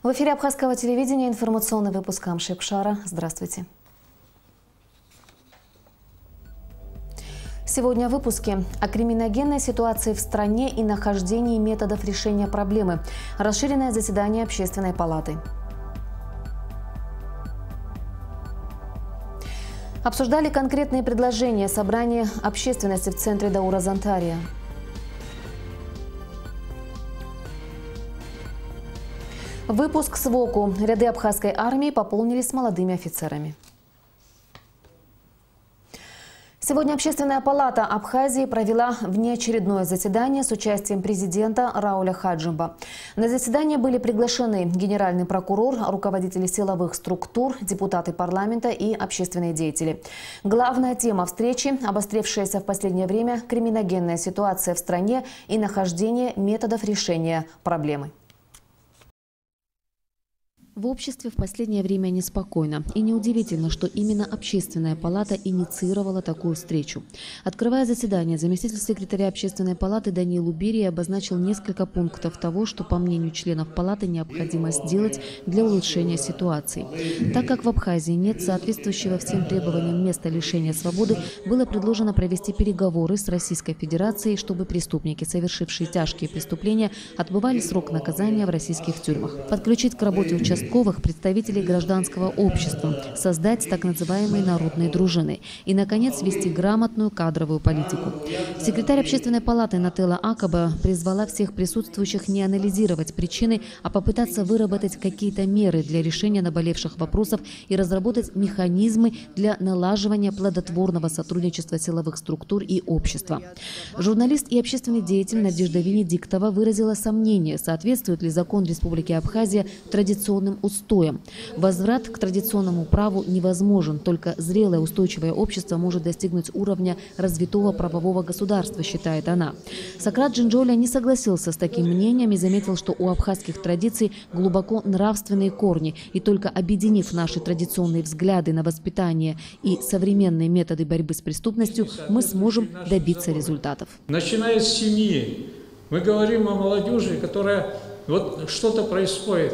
В эфире Абхазского телевидения информационный выпуск Амшекшара. Здравствуйте. Сегодня в выпуске о криминогенной ситуации в стране и нахождении методов решения проблемы. Расширенное заседание Общественной палаты. Обсуждали конкретные предложения собрания общественности в центре Даура-Зантария. Выпуск с ВОКу. Ряды абхазской армии пополнились молодыми офицерами. Сегодня Общественная палата Абхазии провела внеочередное заседание с участием президента Рауля Хаджимба. На заседание были приглашены генеральный прокурор, руководители силовых структур, депутаты парламента и общественные деятели. Главная тема встречи – обострившаяся в последнее время криминогенная ситуация в стране и нахождение методов решения проблемы. В обществе в последнее время неспокойно. И неудивительно, что именно Общественная палата инициировала такую встречу. Открывая заседание, заместитель секретаря Общественной палаты Даниил Уберий обозначил несколько пунктов того, что, по мнению членов палаты, необходимо сделать для улучшения ситуации. Так как в Абхазии нет соответствующего всем требованиям места лишения свободы, было предложено провести переговоры с Российской Федерацией, чтобы преступники, совершившие тяжкие преступления, отбывали срок наказания в российских тюрьмах. Подключить к работе участковых представителей гражданского общества, создать так называемые народные дружины и, наконец, вести грамотную кадровую политику. Секретарь Общественной палаты Нателла Акаба призвала всех присутствующих не анализировать причины, а попытаться выработать какие-то меры для решения наболевших вопросов и разработать механизмы для налаживания плодотворного сотрудничества силовых структур и общества. Журналист и общественный деятель Надежда Венедиктова выразила сомнение, соответствует ли закон Республики Абхазия традиционным устоям. Возврат к традиционному праву невозможен. Только зрелое устойчивое общество может достигнуть уровня развитого правового государства, считает она. Сократ Джинджоля не согласился с таким мнением и заметил, что у абхазских традиций глубоко нравственные корни. И только объединив наши традиционные взгляды на воспитание и современные методы борьбы с преступностью, мы сможем добиться результатов. Начиная с семьи, мы говорим о молодежи, которая вот что-то происходит.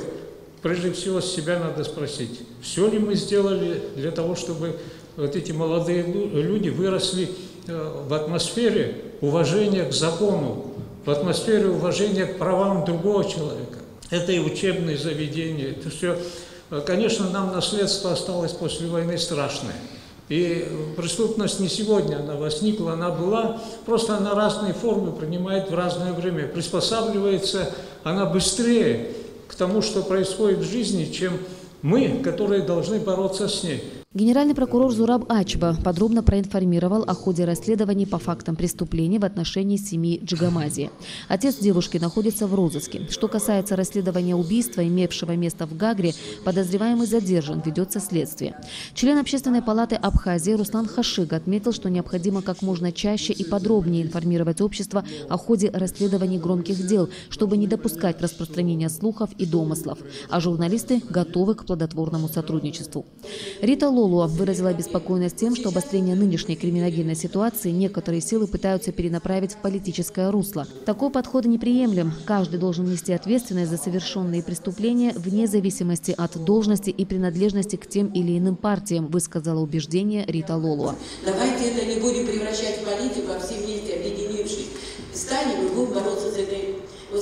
Прежде всего, с себя надо спросить, все ли мы сделали для того, чтобы вот эти молодые люди выросли в атмосфере уважения к закону, в атмосфере уважения к правам другого человека. Это и учебные заведения, это все. Конечно, нам наследство осталось после войны страшное. И преступность не сегодня, она возникла, она была, просто она разные формы принимает в разное время, приспосабливается она быстрее к тому, что происходит в жизни, чем мы, которые должны бороться с ней. Генеральный прокурор Зураб Ачба подробно проинформировал о ходе расследований по фактам преступлений в отношении семьи Джигамази. Отец девушки находится в розыске. Что касается расследования убийства, имевшего место в Гагре, подозреваемый задержан, ведется следствие. Член Общественной палаты Абхазии Руслан Хашиг отметил, что необходимо как можно чаще и подробнее информировать общество о ходе расследований громких дел, чтобы не допускать распространения слухов и домыслов. А журналисты готовы к плодотворному сотрудничеству. Рита Лолуа выразила обеспокоенность тем, что обострение нынешней криминогенной ситуации некоторые силы пытаются перенаправить в политическое русло. Такой подход неприемлем. Каждый должен нести ответственность за совершенные преступления вне зависимости от должности и принадлежности к тем или иным партиям, высказала убеждение Рита Лолуа. Давайте это не будем превращать в политику, а все вместе объединившись встанем и будем бороться с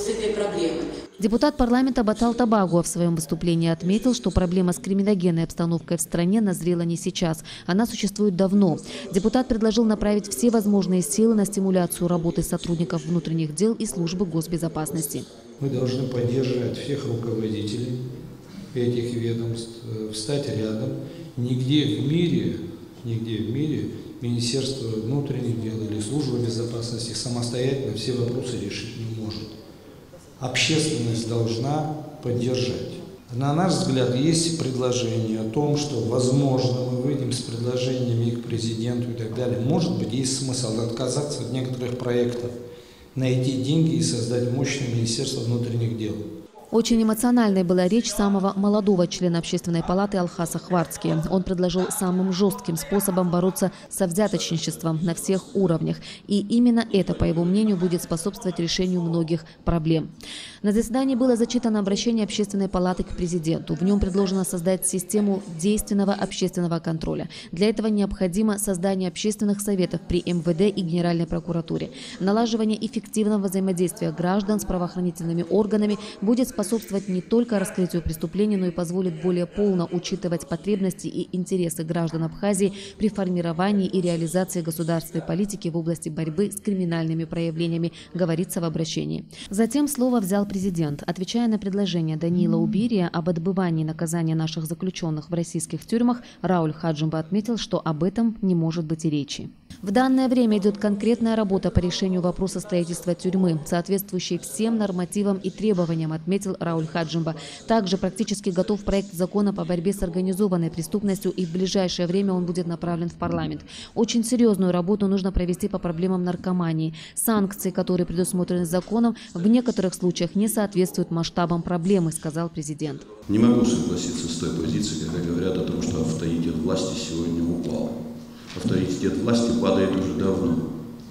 этой проблемой. Депутат парламента Батал Табагуа в своем выступлении отметил, что проблема с криминогенной обстановкой в стране назрела не сейчас. Она существует давно. Депутат предложил направить все возможные силы на стимуляцию работы сотрудников внутренних дел и службы госбезопасности. Мы должны поддерживать всех руководителей этих ведомств, встать рядом. Нигде в мире Министерство внутренних дел или служба безопасности самостоятельно все вопросы решить не может. Общественность должна поддержать. На наш взгляд, есть предложение о том, что, возможно, мы выйдем с предложениями к президенту и так далее. Может быть, есть смысл отказаться от некоторых проектов, найти деньги и создать мощное Министерство внутренних дел. Очень эмоциональной была речь самого молодого члена Общественной палаты Алхаса Хварцки. Он предложил самым жестким способом бороться со взяточничеством на всех уровнях. И именно это, по его мнению, будет способствовать решению многих проблем. На заседании было зачитано обращение Общественной палаты к президенту. В нем предложено создать систему действенного общественного контроля. Для этого необходимо создание общественных советов при МВД и Генеральной прокуратуре. Налаживание эффективного взаимодействия граждан с правоохранительными органами будет способствовать не только раскрытию преступлений, но и позволит более полно учитывать потребности и интересы граждан Абхазии при формировании и реализации государственной политики в области борьбы с криминальными проявлениями, говорится в обращении. Затем слово взял президент. Отвечая на предложение Даниила Убирия об отбывании наказания наших заключенных в российских тюрьмах, Рауль Хаджимба отметил, что об этом не может быть и речи. В данное время идет конкретная работа по решению вопроса строительства тюрьмы, соответствующей всем нормативам и требованиям, отметил Рауль Хаджимба. Также практически готов проект закона по борьбе с организованной преступностью, и в ближайшее время он будет направлен в парламент. Очень серьезную работу нужно провести по проблемам наркомании. Санкции, которые предусмотрены законом, в некоторых случаях не соответствуют масштабам проблемы, сказал президент. Не могу согласиться с той позицией, когда говорят о том, что авторитет власти сегодня упал. Авторитет власти падает уже давно,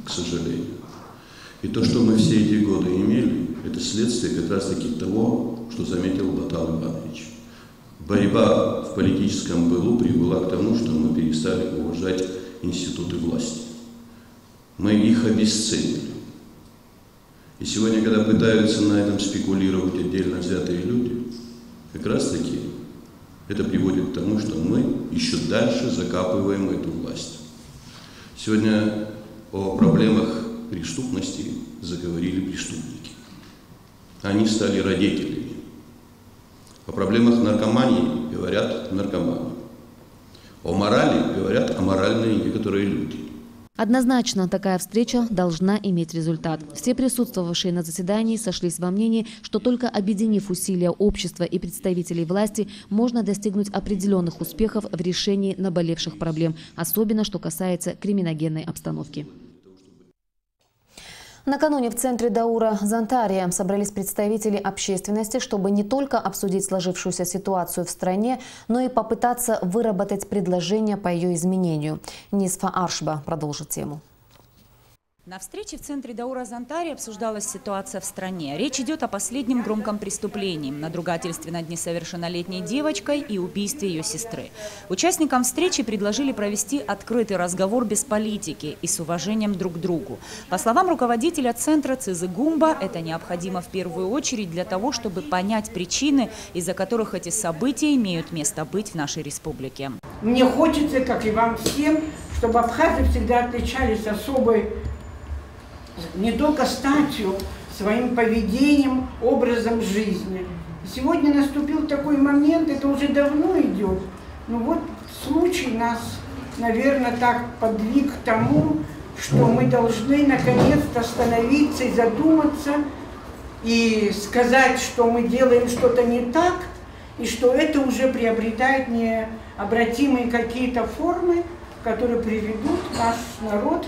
к сожалению. И то, что мы все эти годы имели, это следствие как раз-таки того, что заметил Батал Иванович. Борьба в политическом былу привела к тому, что мы перестали уважать институты власти. Мы их обесценили. И сегодня, когда пытаются на этом спекулировать отдельно взятые люди, как раз-таки это приводит к тому, что мы еще дальше закапываем эту власть. Сегодня о проблемах преступности заговорили преступники. Они стали родителями. О проблемах наркомании говорят наркоманы. О морали говорят аморальные некоторые люди. Однозначно, такая встреча должна иметь результат. Все присутствовавшие на заседании сошлись во мнении, что только объединив усилия общества и представителей власти, можно достигнуть определенных успехов в решении наболевших проблем, особенно что касается криминогенной обстановки. Накануне в центре Даура Зантария собрались представители общественности, чтобы не только обсудить сложившуюся ситуацию в стране, но и попытаться выработать предложения по ее изменению. Нисфа Аршба продолжит тему. На встрече в центре Даура Зантария обсуждалась ситуация в стране. Речь идет о последнем громком преступлении – надругательстве над несовершеннолетней девочкой и убийстве ее сестры. Участникам встречи предложили провести открытый разговор без политики и с уважением друг к другу. По словам руководителя центра Цизы Гумба, это необходимо в первую очередь для того, чтобы понять причины, из-за которых эти события имеют место быть в нашей республике. Мне хочется, как и вам всем, чтобы абхазы всегда отличались особой не только статью, своим поведением, образом жизни. Сегодня наступил такой момент, это уже давно идет, но вот случай нас, наверное, так подвиг к тому, что мы должны наконец-то остановиться и задуматься, и сказать, что мы делаем что-то не так, и что это уже приобретает необратимые какие-то формы, которые приведут наш народ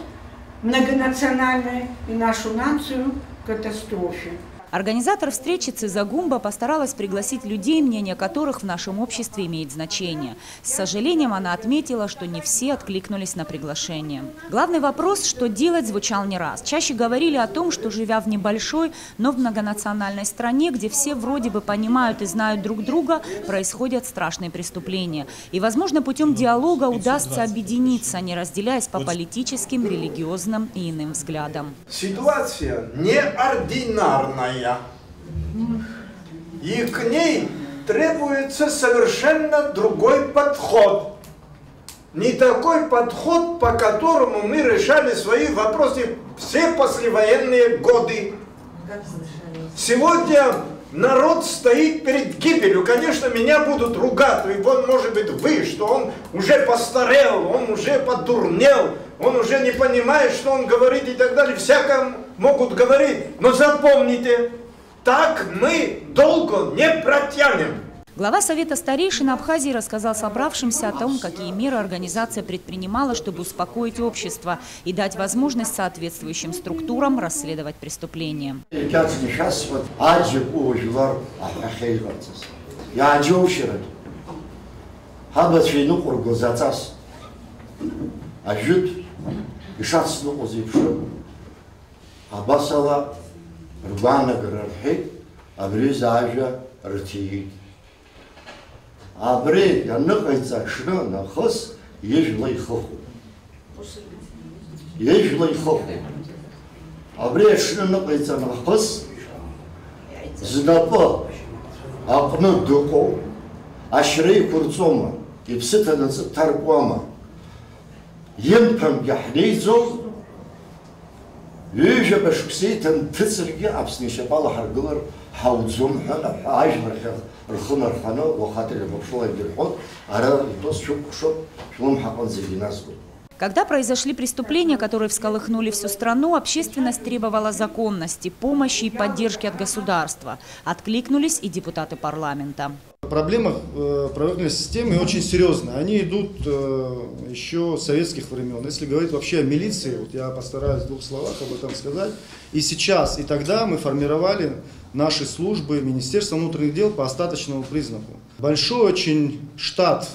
многонациональной и нашу нацию к катастрофе. Организатор встречи Циза Гумба постаралась пригласить людей, мнение которых в нашем обществе имеет значение. С сожалением она отметила, что не все откликнулись на приглашение. Главный вопрос, что делать, звучал не раз. Чаще говорили о том, что, живя в небольшой, но в многонациональной стране, где все вроде бы понимают и знают друг друга, происходят страшные преступления. И, возможно, путем диалога удастся объединиться, не разделяясь по политическим, религиозным и иным взглядам. Ситуация неординарная. И к ней требуется совершенно другой подход. Не такой подход, по которому мы решали свои вопросы все послевоенные годы. Сегодня народ стоит перед гибелью. Конечно, меня будут ругать, и он, может быть, вы, что он уже постарел, он уже подурнел, он уже не понимает, что он говорит и так далее. Всякое могут говорить, но запомните, так мы долго не протянем. Глава Совета старейшин Абхазии рассказал собравшимся о том, какие меры организация предпринимала, чтобы успокоить общество и дать возможность соответствующим структурам расследовать преступления. Абре, я нахайца шна на хос, ежелай хоху. Ежелай хоху. Абре шна нахайца на хос, знапа, апна дуко, ашрей курцома, и пситанаца таркуама. Емпам яхнейзо, ежа башксейтан тицерги абснейша бала харгылар, хаудзум хана, ажмархах. Когда произошли преступления, которые всколыхнули всю страну, общественность требовала законности, помощи и поддержки от государства. Откликнулись и депутаты парламента. Проблема правоохранительной системы очень серьезная. Они идут еще с советских времен. Если говорить вообще о милиции, вот я постараюсь в двух словах об этом сказать. И сейчас, и тогда мы формировали наши службы, Министерство внутренних дел по остаточному признаку. Большой очень штат,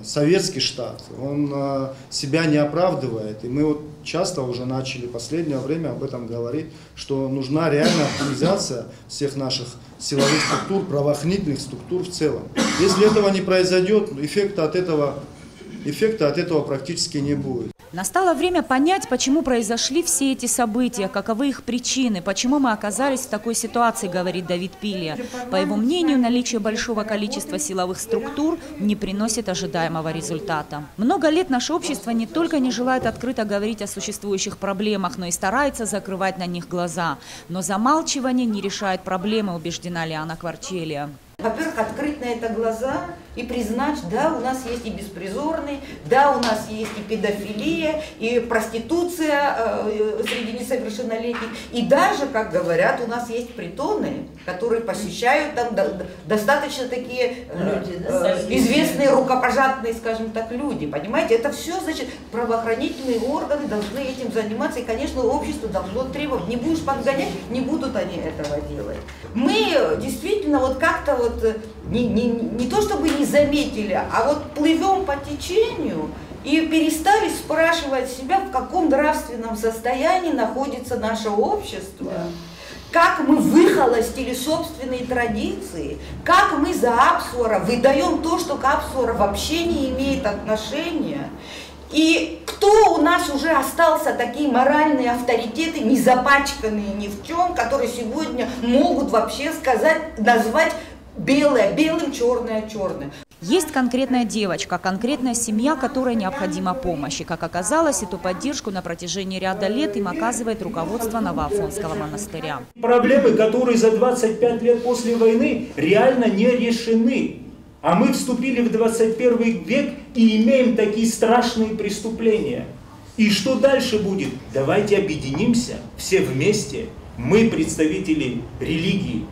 советский штат, он себя не оправдывает. И мы вот часто уже начали в последнее время об этом говорить, что нужна реальная оптимизация всех наших силовых структур, правоохранительных структур в целом. Если этого не произойдет, эффекта от этого практически не будет. Настало время понять, почему произошли все эти события, каковы их причины, почему мы оказались в такой ситуации, говорит Давид Пилья. По его мнению, наличие большого количества силовых структур не приносит ожидаемого результата. Много лет наше общество не только не желает открыто говорить о существующих проблемах, но и старается закрывать на них глаза. Но замалчивание не решает проблемы, убеждена Лиана Кварчелия. Во-первых, открыть на это глаза и признать, да, у нас есть и беспризорные, да, у нас есть и педофилия, и проституция среди несовершеннолетних, и даже, как говорят, у нас есть притоны, которые посещают там достаточно такие известные рукопожатные, скажем так, люди, понимаете? Это все, значит, правоохранительные органы должны этим заниматься, и, конечно, общество должно требовать. Не будешь подгонять, не будут они этого делать. Мы действительно вот как-то вот не то чтобы не заметили, а вот плывем по течению и перестали спрашивать себя, в каком нравственном состоянии находится наше общество, как мы выхолостили собственные традиции, как мы за Апсуара выдаем то, что к Апсуару вообще не имеет отношения. И кто у нас уже остался такие моральные авторитеты, не запачканные ни в чем, которые сегодня могут вообще сказать, назвать белое белым, черное черным. Есть конкретная девочка, конкретная семья, которой необходима помощь. И, как оказалось, эту поддержку на протяжении ряда лет им оказывает руководство Новоафонского монастыря. Проблемы, которые за 25 лет после войны реально не решены. А мы вступили в 21 век и имеем такие страшные преступления. И что дальше будет? Давайте объединимся все вместе. Мы представители религии,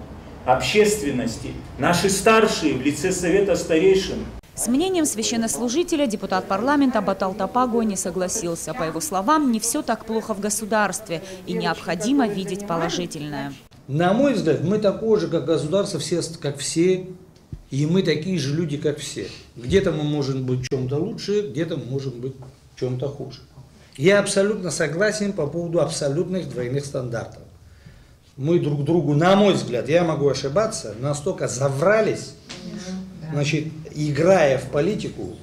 общественности, наши старшие в лице Совета старейшин. С мнением священнослужителя депутат парламента Батал Тапаго не согласился. По его словам, не все так плохо в государстве и необходимо видеть положительное. На мой взгляд, мы такое же, как государство, все, как все, и мы такие же люди, как все. Где-то мы можем быть в чем-то лучше, где-то мы можем быть в чем-то хуже. Я абсолютно согласен по поводу абсолютных двойных стандартов. Мы друг другу, на мой взгляд, я могу ошибаться, настолько заврались, значит, играя в политику,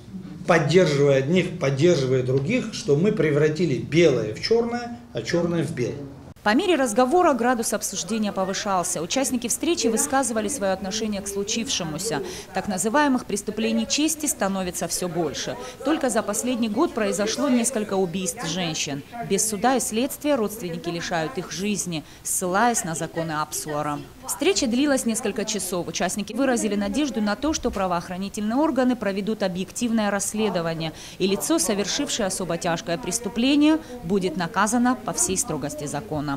поддерживая одних, поддерживая других, что мы превратили белое в черное, а черное в белое. По мере разговора градус обсуждения повышался. Участники встречи высказывали свое отношение к случившемуся. Так называемых преступлений чести становится все больше. Только за последний год произошло несколько убийств женщин. Без суда и следствия родственники лишают их жизни, ссылаясь на законы Апсуара. Встреча длилась несколько часов. Участники выразили надежду на то, что правоохранительные органы проведут объективное расследование, и лицо, совершившее особо тяжкое преступление, будет наказано по всей строгости закона.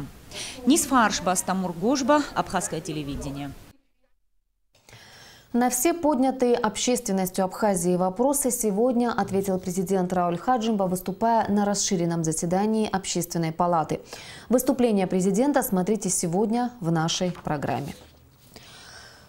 Нисфа Аршба, Астамур Гожба, Абхазское телевидение. На все поднятые общественностью Абхазии вопросы сегодня ответил президент Рауль Хаджимба, выступая на расширенном заседании Общественной палаты. Выступление президента смотрите сегодня в нашей программе.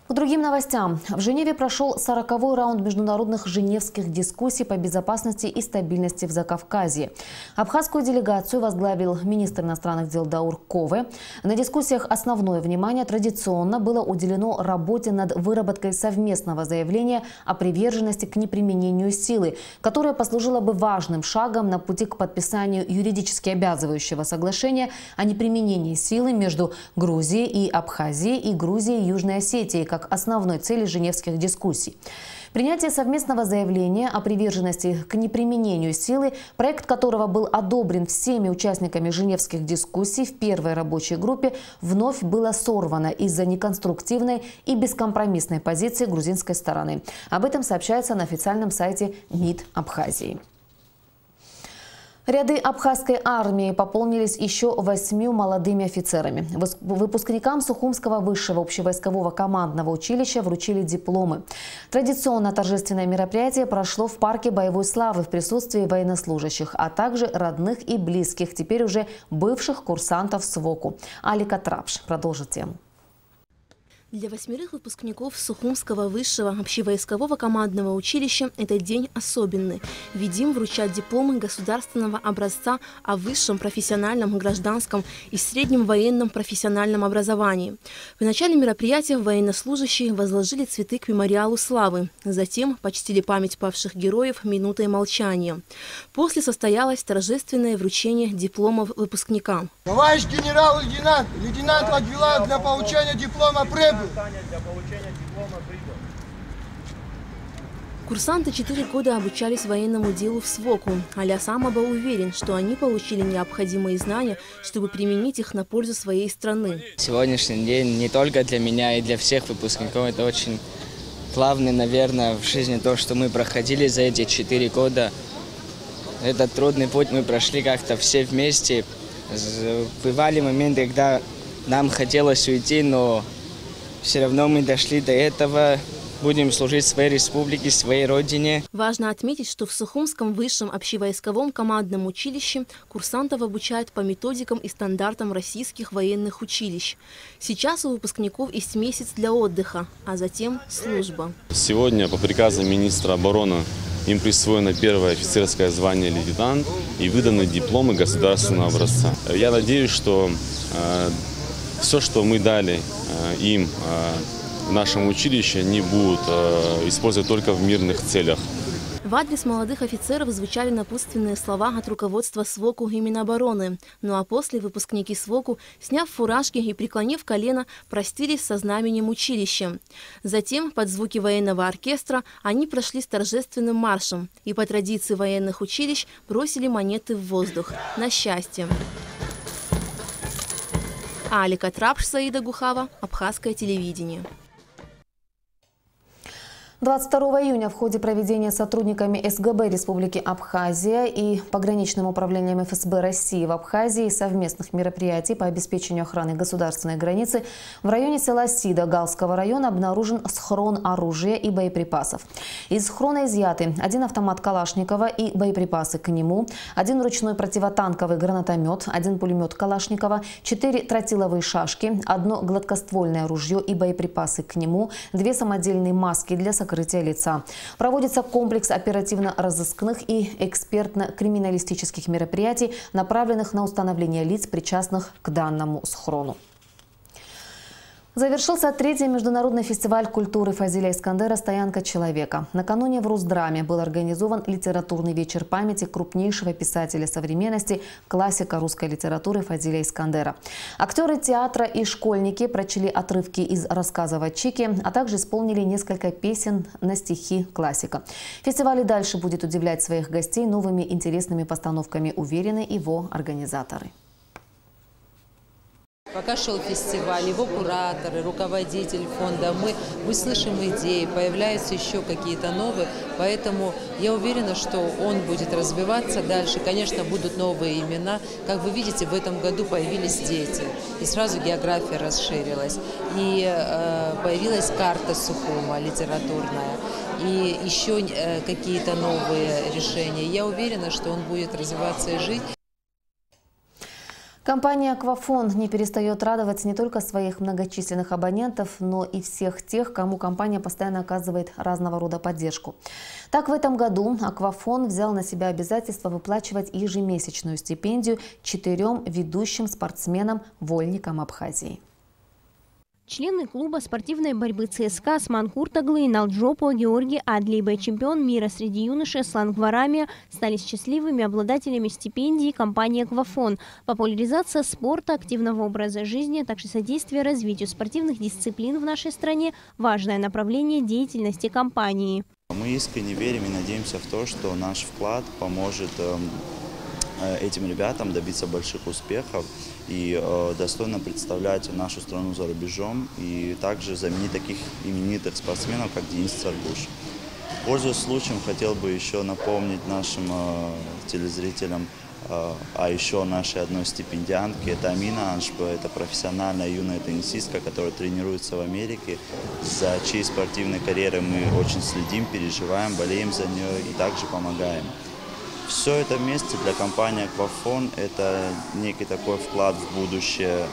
К другим новостям. В Женеве прошел 40-й раунд международных женевских дискуссий по безопасности и стабильности в Закавказье. Абхазскую делегацию возглавил министр иностранных дел Даур Кове. На дискуссиях основное внимание традиционно было уделено работе над выработкой совместного заявления о приверженности к неприменению силы, которое послужило бы важным шагом на пути к подписанию юридически обязывающего соглашения о неприменении силы между Грузией и Абхазией и Грузией и Южной Осетией как основной цели женевских дискуссий. Принятие совместного заявления о приверженности к неприменению силы, проект которого был одобрен всеми участниками женевских дискуссий в первой рабочей группе, вновь было сорвано из-за неконструктивной и бескомпромиссной позиции грузинской стороны. Об этом сообщается на официальном сайте МИД Абхазии. Ряды абхазской армии пополнились еще 8 молодыми офицерами. Выпускникам Сухумского высшего общевойскового командного училища вручили дипломы. Традиционно торжественное мероприятие прошло в парке боевой славы в присутствии военнослужащих, а также родных и близких, теперь уже бывших курсантов СВОКу. Алика Трапш продолжит тему. Для 8 выпускников Сухумского высшего общевойскового командного училища этот день особенный. Ведь им вручат дипломы государственного образца о высшем профессиональном, гражданском и среднем военном профессиональном образовании. В начале мероприятия военнослужащие возложили цветы к мемориалу славы. Затем почтили память павших героев минутой молчания. После состоялось торжественное вручение дипломов выпускникам. Товарищ генерал-лейтенант, лейтенант Ладвила для получения диплома прибыл. Курсанты 4 года обучались военному делу в СВОКу. Аля Самаба уверен, что они получили необходимые знания, чтобы применить их на пользу своей страны. Сегодняшний день не только для меня и для всех выпускников, это очень главное, наверное, в жизни то, что мы проходили за эти 4 года. Этот трудный путь мы прошли как-то все вместе. Бывали моменты, когда нам хотелось уйти, но все равно мы дошли до этого. Будем служить своей республике, своей родине. Важно отметить, что в Сухумском высшем общевойсковом командном училище курсантов обучают по методикам и стандартам российских военных училищ. Сейчас у выпускников есть месяц для отдыха, а затем служба. Сегодня по приказу министра обороны им присвоено первое офицерское звание лейтенант и выданы дипломы государственного образца. Я надеюсь, что все, что мы дали им в нашем училище, не будут использовать только в мирных целях. В адрес молодых офицеров звучали напутственные слова от руководства СВОКу и Минобороны. Ну а после выпускники СВОКу, сняв фуражки и преклонив колено, простились со знаменем училища. Затем, под звуки военного оркестра, они прошли с торжественным маршем и по традиции военных училищ бросили монеты в воздух. На счастье. Алика Трапш, Саида Гухава, Абхазское телевидение. 22 июня в ходе проведения сотрудниками СГБ Республики Абхазия и пограничным управлением ФСБ России в Абхазии совместных мероприятий по обеспечению охраны государственной границы в районе села Сида Галского района обнаружен схрон оружия и боеприпасов. Из схрона изъяты 1 автомат Калашникова и боеприпасы к нему, 1 ручной противотанковый гранатомет, 1 пулемет Калашникова, 4 тротиловые шашки, 1 гладкоствольное ружье и боеприпасы к нему, 2 самодельные маски для сокрытия лица. Проводится комплекс оперативно-розыскных и экспертно-криминалистических мероприятий, направленных на установление лиц, причастных к данному схрону. Завершился 3-й международный фестиваль культуры Фазиля Искандера «Стоянка человека». Накануне в Русдраме был организован литературный вечер памяти крупнейшего писателя современности, классика русской литературы Фазиля Искандера. Актеры театра и школьники прочли отрывки из рассказа Вачики, а также исполнили несколько песен на стихи классика. Фестиваль и дальше будет удивлять своих гостей новыми интересными постановками, уверены его организаторы. Пока шел фестиваль, его кураторы, руководитель фонда, мы слышим идеи, появляются еще какие-то новые, поэтому я уверена, что он будет развиваться дальше. Конечно, будут новые имена. Как вы видите, в этом году появились дети, и сразу география расширилась, и появилась карта Сухума литературная, и еще какие-то новые решения. Я уверена, что он будет развиваться и жить. Компания «Аквафон» не перестает радовать не только своих многочисленных абонентов, но и всех тех, кому компания постоянно оказывает разного рода поддержку. Так, в этом году «Аквафон» взял на себя обязательство выплачивать ежемесячную стипендию 4 ведущим спортсменам-вольникам Абхазии. Члены клуба спортивной борьбы ЦСКА Осман Куртаглы и Налджопо Георгий Адлибе, чемпион мира среди юношей Аслан Гварамия, стали счастливыми обладателями стипендии компании «Аквафон». Популяризация спорта, активного образа жизни, а также содействие развитию спортивных дисциплин в нашей стране – важное направление деятельности компании. Мы искренне верим и надеемся в то, что наш вклад поможет этим ребятам добиться больших успехов и достойно представлять нашу страну за рубежом, и также заменить таких именитых спортсменов, как Денис Царгуш. Пользуясь случаем, хотел бы еще напомнить нашим телезрителям о еще нашей одной стипендиантке. Это Амина Аншба, это профессиональная юная теннисистка, которая тренируется в Америке, за чьей спортивной карьерой мы очень следим, переживаем, болеем за нее и также помогаем. Все это вместе для компании «Аквафон» – это некий такой вклад в будущее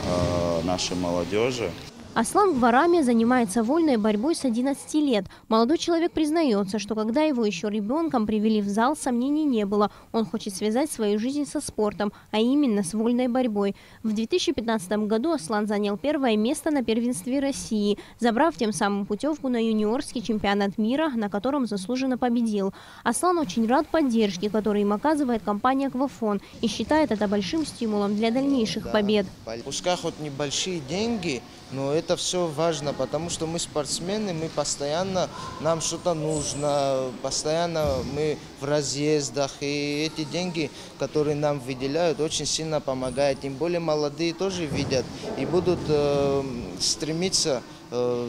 нашей молодежи. Аслан Гварамия занимается вольной борьбой с 11 лет. Молодой человек признается, что когда его еще ребенком привели в зал, сомнений не было. Он хочет связать свою жизнь со спортом, а именно с вольной борьбой. В 2015 году Аслан занял 1-е место на первенстве России, забрав тем самым путевку на юниорский чемпионат мира, на котором заслуженно победил. Аслан очень рад поддержке, которую им оказывает компания «Аквафон», и считает это большим стимулом для дальнейших побед. Пускай хоть небольшие деньги, но это все важно, потому что мы спортсмены, мы постоянно, нам что-то нужно, постоянно мы в разъездах, и эти деньги, которые нам выделяют, очень сильно помогают. Тем более молодые тоже видят и будут стремиться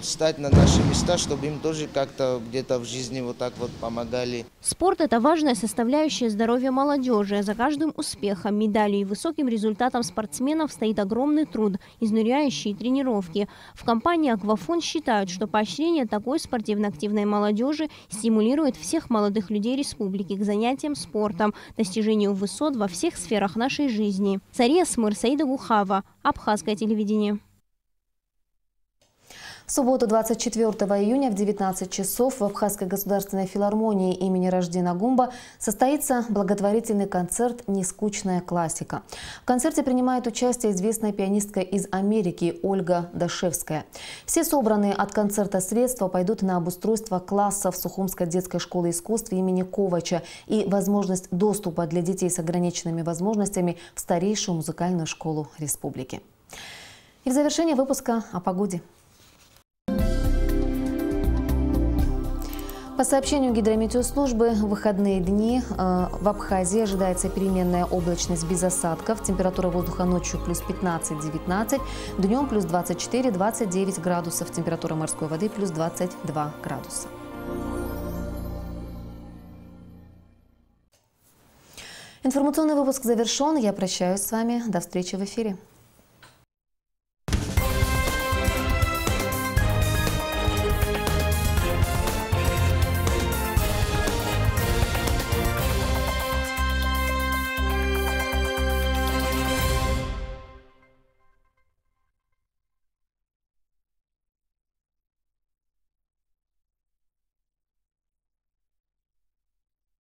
стать на наши места, чтобы им тоже как-то где-то в жизни вот так вот помогали. Спорт – это важная составляющая здоровья молодежи. За каждым успехом, медалью и высоким результатом спортсменов стоит огромный труд, изнуряющие тренировки. В компании «Аквафон» считают, что поощрение такой спортивно-активной молодежи стимулирует всех молодых людей республики к занятиям спортом, достижению высот во всех сферах нашей жизни. Цария Смыр, Саида Гухава, Абхазское телевидение. В субботу 24 июня в 19 часов в Абхазской государственной филармонии имени Раждина Гумба состоится благотворительный концерт «Нескучная классика». В концерте принимает участие известная пианистка из Америки Ольга Дашевская. Все собранные от концерта средства пойдут на обустройство классов Сухумской детской школы искусств имени Ковача и возможность доступа для детей с ограниченными возможностями в старейшую музыкальную школу республики. И в завершение выпуска о погоде. По сообщению гидрометеослужбы, в выходные дни в Абхазии ожидается переменная облачность без осадков. Температура воздуха ночью плюс 15-19, днем плюс 24-29 градусов. Температура морской воды плюс 22 градуса. Информационный выпуск завершен. Я прощаюсь с вами. До встречи в эфире.